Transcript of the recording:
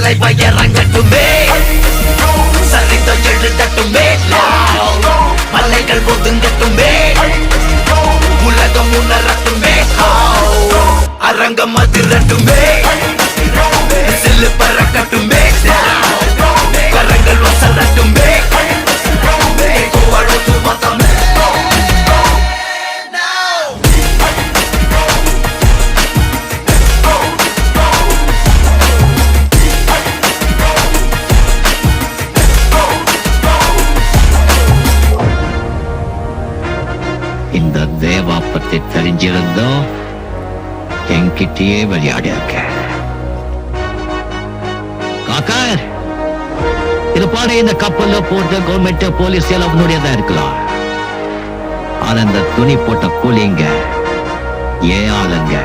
தலைவ இறங்கட்டுமே, சரிதம் எழுதட்டுமே, மலைகள் ஒதுங்கட்டுமே, உலகம் உணரட்டுமே, அரங்கம் அதிரட்டுமே, சில்லு பறக்கட்டுமே, கரங்கள் வசரட்டுமே, கோவழத்து மதமே. இந்த தேவா பத்தி தெரிஞ்சிருந்தோம் என்கிட்டயே விளையாடி இருக்க. காக்கா, இது பாரு, இந்த கப்பல்ல போட்ட கவர்மெண்ட் போலீஸ் எல்லாம் அவனுடையதான் இருக்கலாம். ஆனா இந்த துணி போட்ட கூலிங்க ஏன் ஆளுங்க